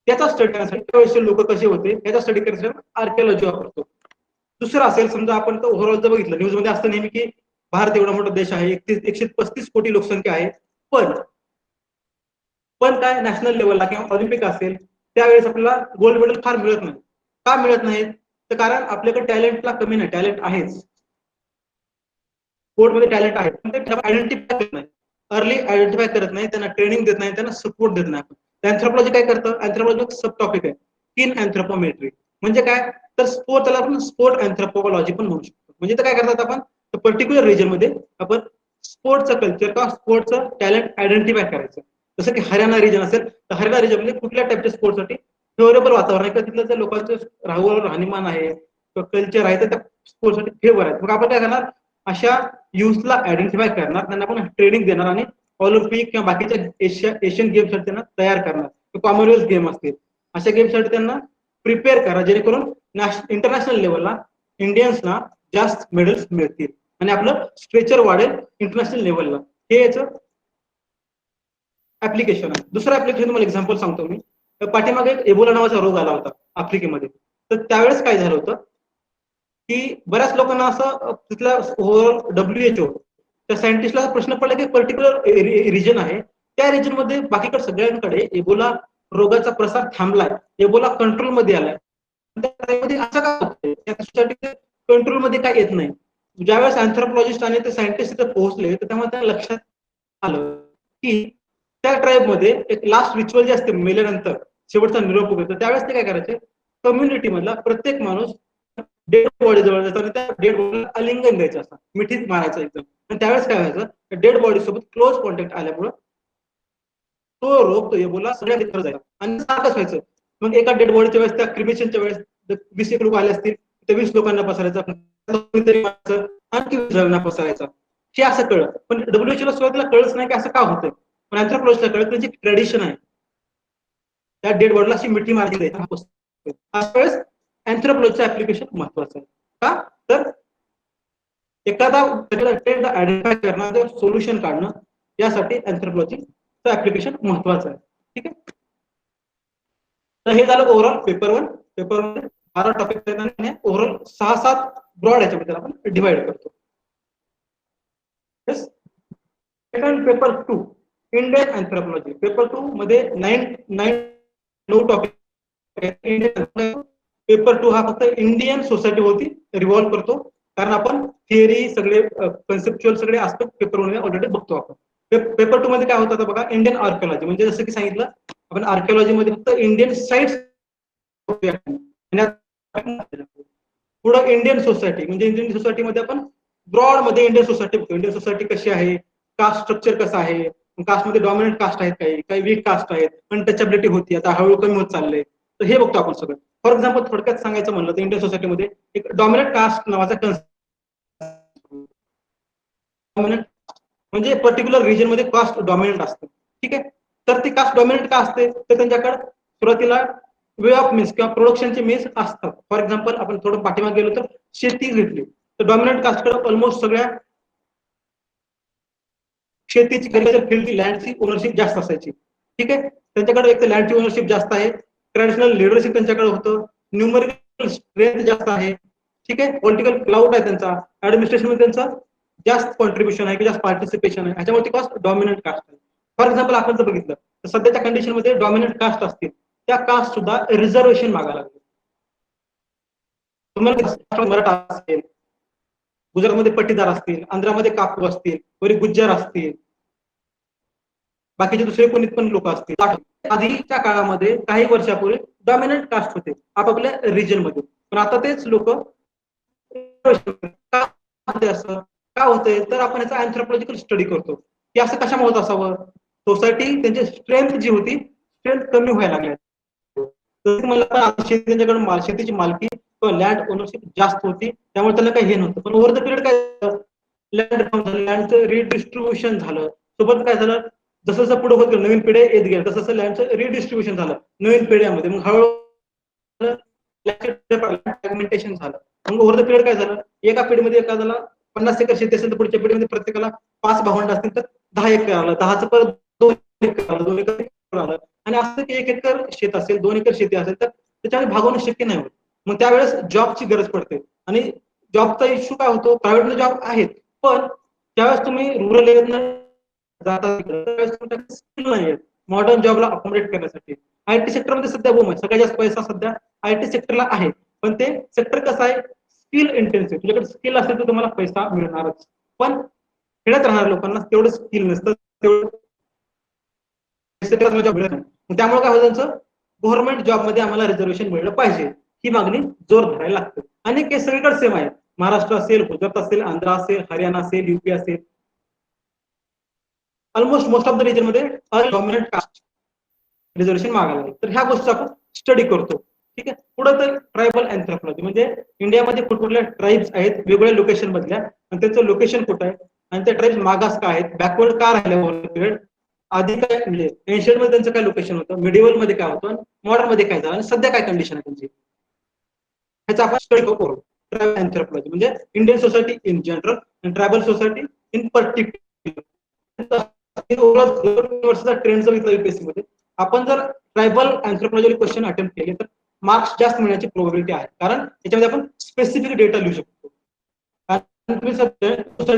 S1: त्याचा स्टडी करण्यासाठी त्यावेळेस लोक कसे होते याचा स्टडी करण्यासाठी आर्किओलॉजी वापरतो. दुसरं असेल समजा आपण तर ओव्हरऑल जर बघितलं न्यूज मध्ये असतं नेहमी की भारत एवढा मोठा देश आहे 135 कोटी लोकसंख्या आहे पण पण काय नॅशनल लेवलला किंवा ऑलिम्पिक असेल त्यावेळेस आपल्याला गोल्ड मेडल फार मिळत नाही. का मिळत नाहीत तर कारण आपल्याकडे टॅलेंटला कमी नाही. टॅलेंट आहेच स्पोर्टमध्ये टॅलेंट आहे पण ते आयडेंटिफाय करत नाही. अर्ली आयडेंटिफाय करत नाही त्यांना ट्रेनिंग देत नाही त्यांना सपोर्ट देत नाही. अँथ्रोपॉलॉजी काय करतं अँथ्रोपॉलॉजी सब टॉपिक आहे इन अँथ्रोपोमेट्री म्हणजे काय तर स्पोर्ट त्याला आपण स्पोर्ट अँथ्रोपोलॉजी पण म्हणू शकतो. म्हणजे काय करतात आपण पर्टिक्युलर रिजन मध्ये आपण स्पोर्टचं कल्चर किंवा स्पोर्टचं टॅलेंट आयडेंटिफाय करायचं. जसं की हरियाणा रिजन असेल तर हरियाणा रिजन मध्ये कुठल्या टाईपच्या स्पोर्टसाठी फेवरेबल वातावरण आहे किंवा तिथलं लोकांचं राहणीमान आहे किंवा कल्चर आहे तर त्या स्पोर्टसाठी फेवर आहे. मग आपण काय करणार अशा युथला आयडेंटिफाय करणार त्यांना आपण ट्रेनिंग देणार आणि ऑलिम्पिक किंवा बाकीच्या एशियन गेमसाठी त्यांना तयार करणार. कॉमनवेल्थ गेम असतील अशा गेमसाठी त्यांना प्रिपेअर करा जेणेकरून इंटरनॅशनल लेवलला इंडियन्सना जास्त मेडल्स मिळतील आणि आपलं स्ट्रेचर वाढेल इंटरनॅशनल लेवलला. हे याचं ऍप्लिकेशन आहे. दुसरं ऍप्लिकेशन तुम्हाला एक्झाम्पल सांगतो मी. पाठीमागे एक एबोला नावाचा रोग आला होता आफ्रिकेमध्ये. तर त्यावेळेस काय झालं होतं की बऱ्याच लोकांना असं तिथल्या ओव्हरऑल WHO त्या सायंटिस्टला प्रश्न पडला की पर्टिक्युलर रिजन आहे त्या रिजन मध्ये बाकीकडे सगळ्यांकडे एबोला रोगाचा प्रसार थांबलाय एबोला कंट्रोल मध्ये आलाय असं का होतंय त्यासाठी कंट्रोल मध्ये काय येत नाही. ज्यावेळेस अँथ्रोपॉलॉजिस्ट आणि ते सायंटिस्ट तिथे पोहोचले तर तेव्हा त्या लक्षात आलं की त्या ट्राईब मध्ये एक लास्ट रिच्युअल जे असते मेल्यानंतर शेवटचा निरोप होतो त्यावेळेस ते काय करायचे कम्युनिटी मधला प्रत्येक माणूस डेड बॉडी जवळ जायचं आणि त्या डेड बॉडीला आलिंगन द्यायचं असतं मिठीत मारायचं एकदम. आणि त्यावेळेस काय व्हायचं डेड बॉडी सोबत क्लोज कॉन्टॅक्ट आल्यामुळे तो रोग तो एबोला सगळ्या ठिकाणी जायचा आणि सारखंच व्हायचं. मग एका डेड बॉडीच्या वेळेस त्या क्रिमेशनच्या वेळेस 20 लोक आले असतील तर 20 लोकांना पसरायचा आणखी 20 जणांना पसरायचा. हे असं कळलं पण WHO ला सुरुवातीला कळच नाही की असं का होतंय पण अँथ्रोपॉलॉजीला कळलं त्यांची ट्रेडिशन आहे त्या डेड बॉडीला अशी मिठी मारली जायची. त्यावेळेस अँथ्रोपॉलॉजीचं ऍप्लिकेशन महत्वाचं आहे. का तर एखादा ट्रेंड आयडेंटिफाय करणं सोल्युशन काढणं यासाठी अँथ्रोपॉलॉजीचं ऍप्लिकेशन महत्वाचं आहे. ठीक आहे. तर हे झालं ओव्हरऑल पेपर 1. पेपर 1 12 टॉपिक आणि ओव्हरऑल 6-7 ब्रॉड याच्यामध्ये आपण डिवाइड करतो. Second paper 2 Indian anthropology. Paper 2 मध्ये 9 टॉपिक. पेपर 2 हा फक्त इंडियन सोसायटी होती रिव्हॉल्व करतो कारण आपण थिअरी सगळे कन्सेप्च्युअल सगळे आस्पेक्ट पेपर 1 मध्ये ऑलरेडी बघतो आपण. पेपर 2 मध्ये काय होतं बघा इंडियन आर्किओलॉजी म्हणजे जसं की सांगितलं आपण आर्किओलॉजी मध्ये फक्त इंडियन साइट्स पुढे इंडियन सोसायटी म्हणजे इंडियन सोसायटीमध्ये आपण ब्रॉड मध्ये इंडियन सोसायटी बघतो. इंडियन सोसायटी कशी आहे कास्ट स्ट्रक्चर कसं आहे कास्टमध्ये डॉमिनंट कास्ट आहेत काही वीक कास्ट आहेत अनटचॅबिलिटी होती आता हळूहळू कमी होत चाललंय तर हे बघतो आपण सगळं. फॉर एक्झाम्पल थोडक्यात सांगायचं म्हणलं तर इंडियन सोसायटीमध्ये एक डॉमिनंट कास्ट नावाचा म्हणजे पर्टिक्युलर रिजन मध्ये कास्ट डॉमिनंट असतं. ठीक आहे. तर ती कास्ट डॉमिनंट का असते, तर त्यांच्याकडे सुरुवातीला वे ऑफ मीन्स किंवा प्रोडक्शनचे मीन्स असतात. फॉर एक्झाम्पल आपण थोडं पाठीमागे गेलो तर शेती घेतली तर डॉमिनंट कास्टकडे ऑलमोस्ट सगळ्या शेतीची फील्डची लँडची ओनरशिप जास्त असायची. ठीक आहे, त्यांच्याकडे एक तर लँडची ओनरशिप जास्त आहे, ट्रॅडिशनल लिडरशिप त्यांच्याकडे होतं, न्यूमरिकल स्ट्रेंथ जास्त आहे. ठीक आहे, पॉलिटिकल क्लाउड आहे त्यांचा, ऍडमिनिस्ट्रेशन मध्ये त्यांचा जास्त कॉन्ट्रीब्युशन आहे की जास्त पार्टिसिपेशन आहे, ह्याच्यामुळे कास्ट डॉमिनंट कास्ट आहे. फॉर एक्झाम्पल आपण जर बघितलं तर सध्याच्या कंडिशन मध्ये डॉमिनंट कास्ट असतील त्या कास्ट सुद्धा रिझर्वेशन मागायला लागले. तुम्हाला मराठा असेल, गुजरातमध्ये पट्टीदार असतील, आंध्रामध्ये काकू असतील, वरी गुज्जर असतील, बाकीचे दुसरे कोणी पण लोक असतील. आधीच्या काळामध्ये काही वर्षापूर्वी डॉमिनंट कास्ट होते आपापल्या रिजन मध्ये, पण आता तेच लोक असं का होतंय, तर आपण याचा अँथ्रोपॉलॉजिकल स्टडी करतो की असं कशामुळे होत असावं. सोसायटी त्यांची स्ट्रेंथ जी होती स्ट्रेंथ कमी व्हायला लागली. त्यांच्याकडे शेतीची मालकी किंवा लँड ओनरशिप जास्त होती, त्यामुळे त्याला काही हे नव्हतं. पण ओव्हर द पिरियड काय लँडचं रिडिस्ट्रीब्युशन झालं, सोबत काय झालं, जसं जसं पुढे होत नवीन पिढ्या येत गेल्या तसं लँडचं रिडिस्ट्रीब्युशन झालं नवीन पिढ्यामध्ये, मग हळूहळू फ्रॅगमेंटेशन झालं. मग ओव्हर द पिरियड काय झालं, एका पिढीमध्ये एखाद्याला 50 एकर शेती असेल तर पुढच्या पिढीमध्ये प्रत्येकाला 5 भावंड असतील तर 10 एकर आलं, 10चं परत 2 एकर आलं, 2 एकर आलं, आणि असं की 1 एकर शेत असेल, 2 एकर शेती असेल तर त्याच्यामध्ये भागवणं शक्य नाही होत. मग त्यावेळेस जॉबची गरज पडते, आणि जॉबचा इश्यू काय होतो, प्रायव्हेट जॉब आहेत पण त्यावेळेस तुम्ही रुरल एरियात जाता स्किल नाही आहेत मॉडर्न जॉबला अकोमोडेट करण्यासाठी. आयटी सेक्टरमध्ये सध्या बूम आहे, सगळ्यात जास्त पैसा सध्या आयटी सेक्टरला आहे, पण ते सेक्टर कसं आहे, स्किल इंटेन्सिव्ह. तुझ्याकडे स्किल असेल तर तुम्हाला पैसा मिळणारच, पण खेड्यात राहणाऱ्या लोकांना तेवढं स्किल नसतं, तेवढं त्यामुळे काय होतं, त्यांचं गव्हर्नमेंट जॉब मध्ये आम्हाला रिझर्वेशन मिळलं पाहिजे ही मागणी जोर धरायला लागते. आणि हे सगळीकडे सेम आहे, महाराष्ट्र असेल, गुजरात असेल, आंध्र असेल, हरियाणा असेल, युपी असेल, almost most of the region मध्ये डॉमिनंट कास्ट रिझर्वेशन मागायला लागेल. तर ह्या गोष्टी आपण स्टडी करतो. ठीक आहे, पुढे तर ट्रायबल अँथ्रोपॉलॉजी म्हणजे इंडियामध्ये कुठल्या ट्राईब्स आहेत वेगवेगळ्या लोकेशन मधल्या, आणि त्यांचं लोकेशन कुठं आहे, आणि त्या ट्राईब्स मागास का आहेत, बॅकवर्ड का राहिल्या, आधी काय म्हणजे एन्शियंट मध्ये त्यांचं काय लोकेशन होतं, मिडिवल मध्ये काय होतं, मॉडर्न मध्ये काय झालं, आणि सध्या काय कंडिशन आहे त्यांची, ह्याचा आपण स्टडी करू. ट्रायबल अँथ्रोपॉलॉजी म्हणजे इंडियन सोसायटी इन जनरल आणि ट्रायबल सोसायटी इन पर्टिक्युलर. वर्षाचा ट्रेंड जर घेतला युपीएससी मध्ये, आपण जर ट्रायबल अँथ्रोपॉलॉजी क्वेश्चन अटेम्प्ट केले तर मार्क्स जास्त मिळण्याची प्रोबॅबिलिटी आहे, कारण याच्यामध्ये आपण स्पेसिफिक डेटा लिहू शकतो. तुम्ही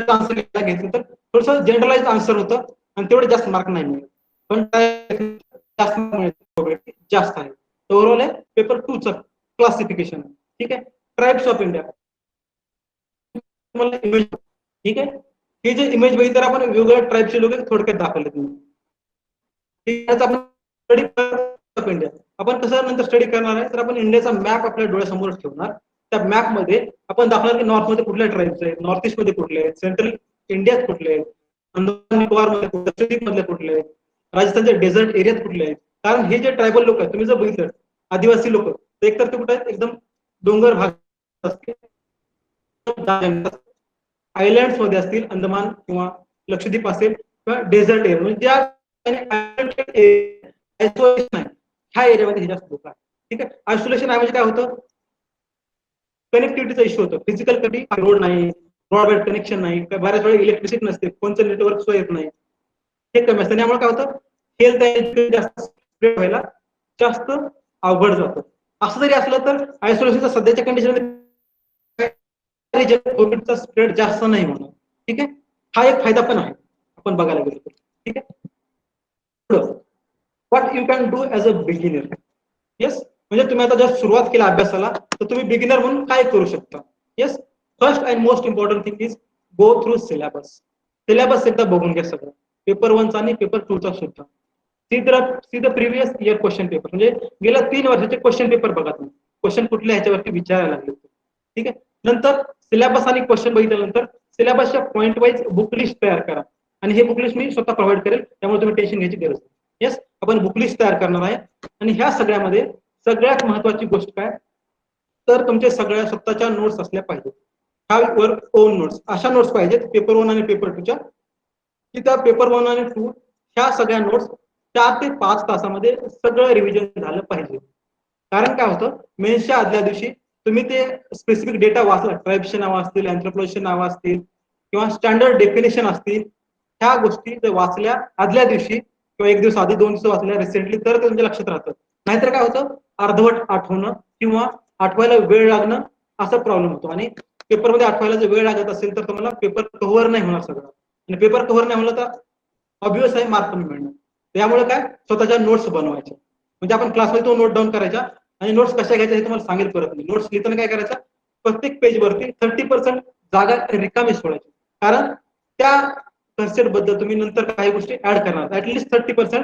S1: आन्सर घेतलं तर थोडंसं जनरलाइज आन्सर होतं आणि तेवढे जास्त मार्क नाही मिळत, पण जास्त मिळण्याची जास्त आहे. ओव्हरऑल आहे पेपर 2 चं क्लासिफिकेशन. ठीक आहे, ट्राइब्स ऑफ इंडिया तुम्हाला इमेज, ठीक आहे, हे जे इमेज बघितलं आपण वेगवेगळ्या ट्राइबचे लोक थोडक्यात दाखवले तुम्ही. आपण स्टडी ऑफ इंडिया आपण कसं नंतर स्टडी करणार आहे, तर आपण इंडियाचा मॅप आपल्या डोळ्यासमोर ठेवणार. त्या मॅप मध्ये आपण दाखवणार की नॉर्थ मध्ये कुठल्या ट्राइब्स आहेत, नॉर्थ ईस्ट मध्ये कुठले आहेत, सेंट्रल इंडियात कुठले आहेत, अंदमान निकोबार मध्ये कुठले, मधले कुठले आहेत, राजस्थानच्या डेझर्ट एरियात कुठले आहेत. कारण हे जे ट्रायबल लोक आहेत, तुम्ही जर बघितलं आदिवासी लोक, एक तर ते कुठे आहेत, एकदम डोंगर भाग असतील, आयलँड्स मध्ये असतील, अंदमान किंवा लक्षद्वीप असेल किंवा डेझर्ट एरिया, म्हणजे त्या आयसोलेशन आहे ह्या एरियामध्ये हे जास्त लोक आहेत. ठीक आहे, आयसोलेशन आहे म्हणजे काय होतं, कनेक्टिव्हिटीचा इश्यू होतो, फिजिकल कनेक्टिव्हिटी, रोड नाही, ब्रॉडबँड कनेक्शन नाही, बऱ्याच वेळा इलेक्ट्रिसिटी नसते, कोणतं नेटवर्क सोय येत नाही, हे कमी असतं. त्यामुळे काय होतं, हेल्थ जास्त स्प्रेड व्हायला जास्त अवघड जातं. असं जरी असलं तर आयसोलेशनचा सध्याच्या कंडिशन कोविडचा स्प्रेड जास्त नाही म्हणून. ठीक आहे, हा एक फायदा पण आहे आपण बघायला गेलो तर. ठीक आहे, what you can do as a beginner. Yes, म्हणजे तुम्ही आता जर सुरुवात केला अभ्यासाला तर तुम्ही बिगिनर म्हणून काय करू शकता. Yes, first and most important thing is go through syllabus. Syllabus एकदा बघून घ्या सगळं, पेपर 1 चा आणि पेपर 2 चा सुद्धा. See the previous year question paper, म्हणजे गेल्या 3 वर्षाचे क्वेश्चन पेपर बघा तुम्ही, क्वेश्चन कुठल्या ह्याच्यावरती विचारायला लागले. ठीक आहे, नंतर सिलेबस आणि क्वेश्चन बघितल्यानंतर सिलेबसच्या पॉईंट वाईज बुक लिस्ट तयार करा, आणि हे बुक लिस्ट मी स्वतः प्रोव्हाइड करेल, त्यामुळे तुम्ही टेन्शन घ्यायची गरज नाही. येस, आपण बुक लिस्ट तयार करणार आहे, आणि ह्या सगळ्यामध्ये सगळ्यात महत्वाची गोष्ट काय, तर तुमच्या सगळ्या स्वतःच्या नोट्स असल्या पाहिजेत. हॅव युअर ओन नोट्स, अशा नोट्स पाहिजेत पेपर 1 आणि पेपर 2 च्या, की त्या पेपर 1 आणि 2 ह्या सगळ्या नोट्स 4 ते 5 तासामध्ये सगळं रिव्हिजन झालं पाहिजे. कारण काय होतं, मेन्सच्या आदल्या दिवशी तुम्ही ते स्पेसिफिक डेटा वाचला, ट्राईब्सची नावं असतील, अँथ्रोपॉलॉजीची नावं असतील किंवा स्टँडर्ड डेफिनेशन असतील, ह्या गोष्टी जर वाचल्या आदल्या दिवशी किंवा एक दिवस आधी, 2 दिवस वाचल्या रिसेंटली, तर ते तुमच्या लक्षात राहतं. नाहीतर काय होतं, अर्धवट आठवणं किंवा आठवायला वेळ लागणं असा प्रॉब्लेम होतो. आणि पेपरमध्ये आठवायला जर वेळ लागत असेल तर तुम्हाला पेपर कव्हर नाही होणार सगळं. आणि पेपर कव्हर नाही होलं तर ऑब्वियस आहे मार्क कमी मिळणार. त्यामुळे काय, स्वतःच्या नोट्स बनवायच्या. म्हणजे आपण क्लासमध्ये तो नोट डाऊन करायचा आणि नोट्स कशा घ्यायच्या हे तुम्हाला सांगेल परत मी. नोट्स लिहिताना काय करायचं, प्रत्येक पेजवरती 30% जागा रिकामी सोडायची. कारण त्या कन्सेप्ट बद्दल तुम्ही नंतर काही गोष्टी ऍड करणार, ऍटलीस्ट 30%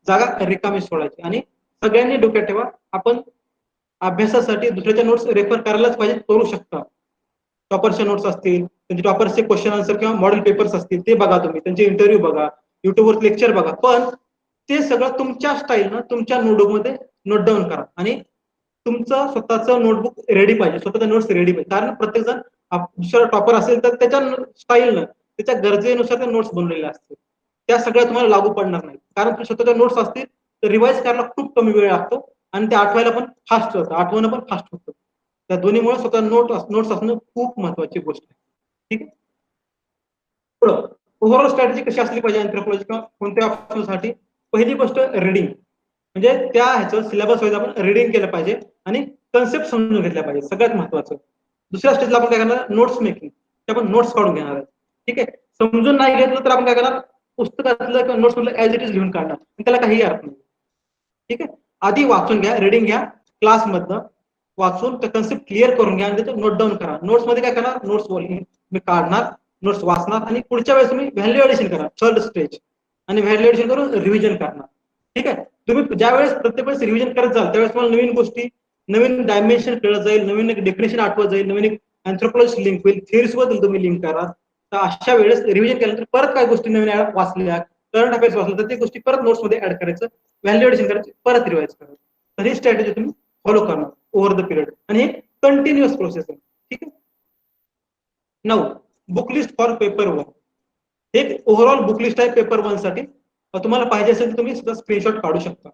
S1: जागा रिकामी सोडायची. आणि सगळ्यांनी डोक्यात ठेवा, आपण अभ्यासासाठी दुसऱ्याच्या नोट्स रेफर करायलाच पाहिजे, करू शकता. टॉपरचे नोट्स असतील, त्यांचे टॉपरचे क्वेश्चन आन्सर किंवा मॉडेल पेपर्स असतील ते बघा तुम्ही, त्यांचे इंटरव्ह्यू बघा, युट्यूबवर लेक्चर बघा, पण ते सगळं तुमच्या स्टाईलनं तुमच्या नोटबुकमध्ये नोट डाऊन करा. आणि तुमचं स्वतःचं नोटबुक रेडी पाहिजे, स्वतःचा नोट्स रेडी पाहिजे. कारण प्रत्येक जण दुसरा टॉपर असेल तर त्याच्या स्टाईलनं, त्याच्या गरजेनुसार त्या नोट्स बनवलेल्या असतील, त्या सगळ्या तुम्हाला लागू पडणार नाही. कारण स्वतःच्या नोट्स असतील तर रिवाइज करायला खूप कमी वेळ लागतो आणि ते आठवायला पण फास्ट होतं, आठवणं पण फास्ट होतं. त्या दोन्हीमुळे स्वतः नोट्स असणं खूप महत्वाची गोष्ट आहे. ठीक आहे. पुढं ओव्हरऑल स्ट्रॅटेजी कशी असली पाहिजे अँथ्रोपॉलॉजी किंवा कोणत्या ऑप्शनसाठी. पहिली गोष्ट रीडिंग, म्हणजे त्या ह्याचं सिलेबस वाईज आपण रीडिंग केलं पाहिजे आणि कन्सेप्ट समजून घेतल्या पाहिजे, सगळ्यात महत्वाचं. दुसऱ्या स्टेजला आपण काय करणार, नोट्स मेकिंग, ते आपण नोट्स काढून घेणार आहे. ठीक आहे. समजून नाही घेतलं तर आपण काय करणार, पुस्तकातलं किंवा नोट्स मधलं ऍज इट इज लिहून काढणार, त्याला काही अर्थ नाही. ठीक आहे. आधी वाचून घ्या, रीडिंग घ्या, क्लासमधनं वाचून ते कन्सेप्ट क्लिअर करून घ्या आणि त्याचं नोट डाऊन करा. नोट्स मध्ये काय करणार, नोट्स मी काढणार, नोट्स वाचणार आणि पुढच्या वेळेस तुम्ही व्हॅल्युएशन करा, थर्ड स्टेज, आणि व्हॅल्युएशन करून रिव्हिजन करणार. ठीक आहे. तुम्ही ज्या वेळेस प्रत्येक वेळेस रिव्हिजन करत जाल त्यावेळेस तुम्हाला नवीन गोष्टी, नवीन डायमेन्शन कळत जाईल, नवीन एक डेफिनेशन आठवत जाईल, नवीन एक अँथ्रोपॉलॉजी लिंक होईल, थिअरीज बद्दल तुम्ही लिंक करा. तर अशा वेळेस रिव्हिजन केल्यानंतर परत काय गोष्टी नवीन वाचल्या, करंट अफेअर्स वाचलं तर ते गोष्टी परत नोट्स मध्ये ऍड करायचं, व्हॅल्युएशन करायचं, परत रिवाइज करायचं. तर ही स्ट्रॅटेजी तुम्ही फॉलो करणार ओव्हर द पिरियड आणि हे कंटिन्युअस प्रोसेस आहे. ठीक आहे. 9 बुक लिस्ट फॉर पेपर 1. एक ओव्हरऑल बुक लिस्ट आहे पेपर 1 साठी. तुम्हाला पाहिजे असेल तर तुम्ही सुद्धा स्क्रीनशॉट काढू शकता.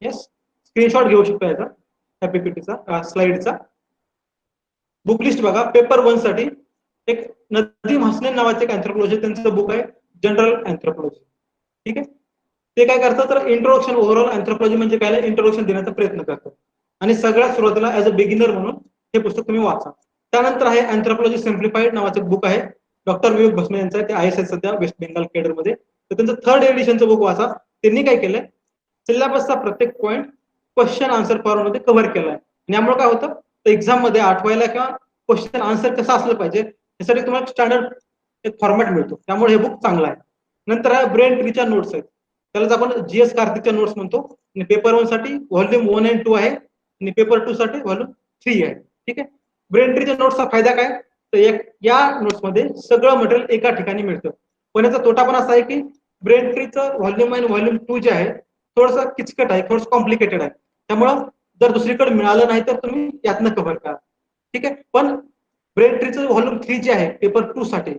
S1: येस, स्क्रीनशॉट घेऊ शकता याचा, त्या पीपीटीचा, स्लाइडचा. बुक लिस्ट बघा पेपर 1 साठी. एक नदीम हसनैन नावाचे एक अँथ्रोपॉलॉजी, त्यांचं बुक आहे जनरल अँथ्रोपॉलॉजी. ठीक आहे. ते काय करतात तर इंट्रोडक्शन, ओव्हरऑल अँथ्रोपॉलॉजी म्हणजे काय, इंट्रोडक्शन देण्याचा प्रयत्न करतात. आणि सगळ्यात सुरुवातीला ऍज अ बिगिनर म्हणून हे पुस्तक तुम्ही वाचा. त्यानंतर आहे अँथ्रोपॉलॉजी सिम्प्लिफाईड नावाचं बुक आहे, डॉक्टर विवेक भस्मे यांचं आहे, ते ISS सध्या वेस्ट बेंगाल केडरमध्ये. तर त्यांचं 3rd एडिशनचं बुक वाचा. त्यांनी काय केलंय, सिलेबसचा प्रत्येक पॉईंट क्वेश्चन आन्सर फॉर्म मध्ये कव्हर केलाय. आणि यामुळे काय होतं, तर एक्झाम मध्ये आठवायला किंवा क्वेश्चन आन्सर कसं असलं पाहिजे यासाठी तुम्हाला स्टँडर्ड एक फॉर्मॅट मिळतो. त्यामुळे हे बुक चांगलं आहे. नंतर आहे ब्रेन ट्रीच्या नोट्स आहेत, त्यालाच आपण GS कार्तिकच्या नोट्स म्हणतो. आणि पेपर 1 साठी व्हॉल्यूम 1 आणि 2 आहे आणि पेपर 2 साठी व्हॉल्यूम 3 आहे. ठीक आहे. ब्रेन ट्रीच्या नोट्सचा फायदा काय, तर या नोट्समध्ये सगळं मटेरियल एका ठिकाणी मिळतं. पण याचा तोटा पण असा आहे की ब्रेन ट्रीचं व्हॉल्यूम 1 व्हॉल्यूम 2 जे आहे थोडंसं किचकट आहे, थोडंसं कॉम्प्लिकेटेड आहे. त्यामुळं जर दुसरीकडे मिळालं नाही तर तुम्ही यातनं कव्हर करा. ठीक आहे. पण ब्रेन ट्रीचं व्हॉल्यूम 3 जे आहे पेपर 2 साठी,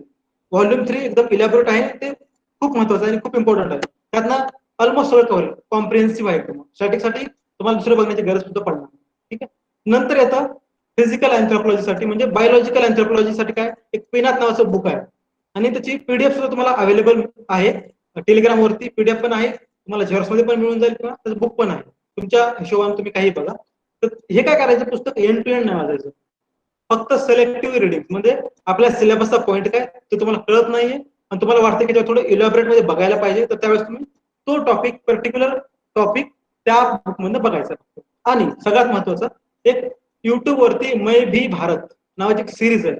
S1: व्हॉल्यूम 3 एकदम इलॅबोरेट आहे, ते खूप महत्वाचं आहे आणि खूप इम्पॉर्टंट आहे. त्यातनं ऑलमोस्ट सगळं कव्हर, कॉम्प्रिहेन्सिव्ह आहे एकदम. स्टॅटिकसाठी तुम्हाला दुसरं बघण्याची गरज सुद्धा पडणार. ठीक आहे. नंतर येतं फिजिकल अँथ्रोपॉलॉजीसाठी, म्हणजे बायोलॉजिकल अँथ्रोपॉलॉजीसाठी काय, एक पिनात नावाचं बुक आहे आणि त्याची पीडीएफ सुद्धा तुम्हाला अवेलेबल आहे. टेलिग्राम वरती पीडीएफ पण आहे, तुम्हाला झेरॉक्स मध्ये पण मिळून जाईल किंवा त्याचं बुक पण आहे. तुमच्या हिशोबाने तुम्ही काही बघा. तर हे काय करायचं, पुस्तक एंड टू एंड नाही वाचायचं, फक्त सिलेक्टिव्ह रिडिंग. म्हणजे आपल्या सिलेबसचा पॉईंट काय तो तुम्हाला कळत नाहीये आणि तुम्हाला वाटतं की थोडं इलॅबोरेट मध्ये बघायला पाहिजे, तर त्यावेळेस तुम्ही तो टॉपिक, पर्टिक्युलर टॉपिक त्या बुक मधून बघायचा. आणि सगळ्यात महत्वाचं, एक युट्यूब वरती मै भी भारत नावाची एक सिरीज आहे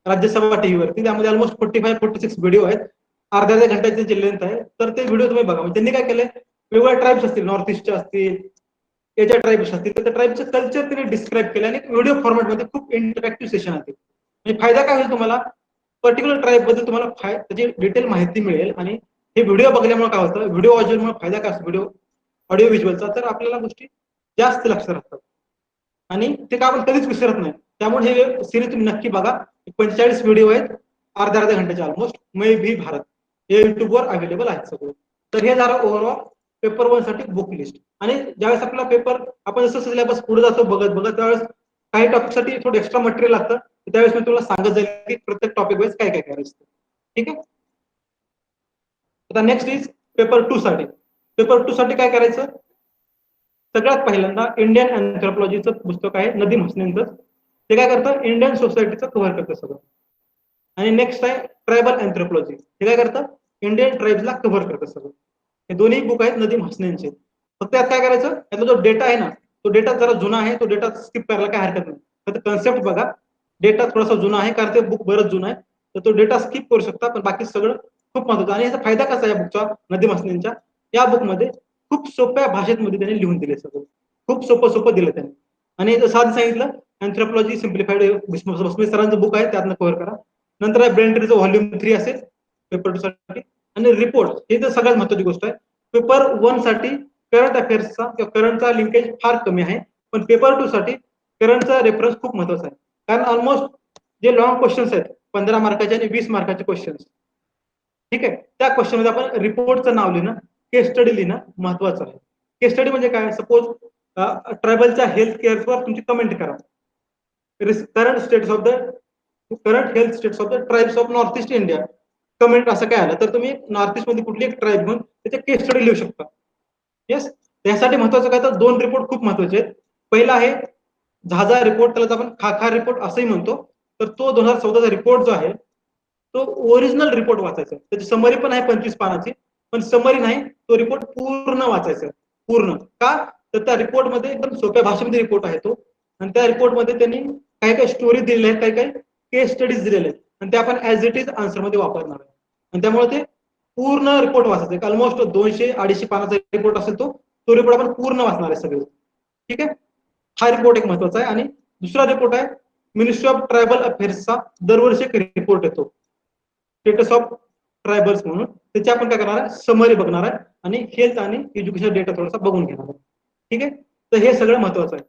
S1: राज्यसभा टीव्ही वरती. त्यामध्ये ऑलमोस्ट 45-46 व्हिडिओ आहेत, अर्ध्या घंट्याची जी लेंथ आहे. तर ते व्हिडिओ तुम्ही बघा. त्यांनी काय केलंय, वेगवेगळ्या ट्राईब्स असतील, नॉर्थ ईस्टच्या असतील, याच्या ट्राईब्स असतील, तर त्या ट्राईबचं कल्चर त्यांनी डिस्क्राईब केलं आणि व्हिडिओ फॉर्मॅटमध्ये खूप इंटरॅक्टिव्ह सेशन आहे. म्हणजे फायदा काय होईल, तुम्हाला पर्टिक्युलर ट्राईब बद्दल तुम्हाला त्याची डिटेल माहिती मिळेल. आणि हे व्हिडिओ बघल्यामुळे काय होतं, व्हिडिओ ऑडिओमुळे फायदा काय असतो, ऑडिओ व्हिज्युअलचा, तर आपल्याला गोष्टी जास्त लक्षात राहतात आणि ते का आपण कधीच विसरत नाही. त्यामुळे हे सिरीज तुम्ही नक्की बघा. 45 व्हिडिओ आहेत, अर्ध्या घंट्याचे ऑलमोस्ट. मै भी भारत हे युट्यूबवर अवेलेबल आहेत सगळं. तर हे झालं ओव्हरऑल पेपर 1 साठी बुक लिस्ट. आणि ज्यावेळेस आपला पेपर आपण जसं सिलेबस पुढे जातो बघत बघत त्यावेळेस काही टॉपिकसाठी थोडं एक्स्ट्रा मटेरियल लागतं, त्यावेळेस मी तुला सांगत जाईल की प्रत्येक टॉपिक वाईज काय काय करायचं. ठीक आहे. आता नेक्स्ट इज पेपर 2 साठी. पेपर 2 साठी काय करायचं, सगळ्यात पहिल्यांदा इंडियन अँथ्रोपॉलॉजीचं पुस्तक आहे नदीम हसनेंचं, ते काय करतं इंडियन सोसायटीचं कव्हर करतं सगळं. आणि नेक्स्ट आहे ट्रायबल अँथ्रोपॉलॉजी, हे काय करतं इंडियन ट्राईब्सला कव्हर करतं सगळं. हे दोन्ही बुक आहेत नदीम हसनेंचे. फक्त त्यात काय करायचं, यातला जो डेटा आहे ना तो डेटा जरा जुना आहे, तो डेटा स्किप करायला काय हरकत नाही. फक्त कन्सेप्ट बघा, डेटा थोडासा जुना आहे कारण ते बुक बरंच जुना आहे, तर तो डेटा स्किप करू शकता, पण बाकी सगळं खूप महत्त्वाचं. आणि याचा फायदा कसा आहे या बुकचा, नदीम हसनेंच्या या बुकमध्ये खूप सोप्या भाषेमध्ये त्यांनी लिहून दिले सगळं, खूप सोपं दिलं त्यांनी. आणि जसं आधी सांगितलं अँथ्रोपॉलॉजी सिम्प्लिफाईड भस्मे सरांचं बुक आहे, त्यातनं कव्हर करा. नंतर आहे ब्रेन ट्रीचं व्हॉल्यूम 3 असेल पेपर 2 साठी. आणि रिपोर्ट हे तर सगळ्यात महत्त्वाची गोष्ट आहे. पेपर 1 साठी करंट अफेअर्सचा किंवा करंटचा लिंकेज फार कमी आहे, पण पेपर 2 साठी करंटचा रेफरन्स खूप महत्त्वाचा आहे. कारण ऑलमोस्ट जे लॉंग क्वेश्चन्स आहेत 15 मार्काचे आणि 20 मार्काचे क्वेश्चन्स, ठीक आहे, त्या क्वेश्चन मध्ये आपण रिपोर्टचं नाव लिहिणं, केस स्टडी लिहिणं महत्त्वाचं आहे. केस स्टडी म्हणजे काय, सपोज ट्रायबलच्या हेल्थ केअरवर तुमची कमेंट करा, current health states of the tribes of north east India, comment असं काय आलं तर तुम्ही नॉर्थ ईस्ट मध्ये कुठली एक ट्राईब म्हणून त्याचे केस स्टडी लिहू शकता. येस, त्यासाठी महत्वाचं काय तर 2 रिपोर्ट खूप महत्वाचे आहेत. पहिला आहे झाझा रिपोर्ट, त्याला आपण खाखा रिपोर्ट असंही म्हणतो. तर तो 2014चा रिपोर्ट जो आहे तो ओरिजिनल रिपोर्ट वाचायचा. त्याची समरी पण आहे 25 पानाची, पण समरी नाही, तो रिपोर्ट पूर्ण वाचायचा पूर्ण. का तर त्या रिपोर्टमध्ये एकदम सोप्या भाषेमध्ये रिपोर्ट आहे तो, आणि त्या रिपोर्टमध्ये त्यांनी काही काही स्टोरी दिलेल्या आहेत, काही काही केस स्टडीज दिलेले आहेत, आणि ते आपण ऍज इट इज आन्सर मध्ये वापरणार आहे. आणि त्यामुळे ते पूर्ण रिपोर्ट वाचायचा, ऑलमोस्ट 200-250 पानाचा रिपोर्ट असेल तो रिपोर्ट आपण पूर्ण वाचणार आहे सगळे. ठीक आहे, हा रिपोर्ट एक महत्वाचा आहे. आणि दुसरा रिपोर्ट आहे मिनिस्ट्री ऑफ ट्रायबल अफेअर्सचा दरवर्षी एक रिपोर्ट येतो स्टेटस ऑफ ट्रायबल्स म्हणून, त्याची आपण काय करणार आहे समरी बघणार आहे आणि हेल्थ आणि एज्युकेशन डेटा थोडासा बघून घेणार आहे. ठीक आहे, तर हे सगळं महत्वाचं आहे.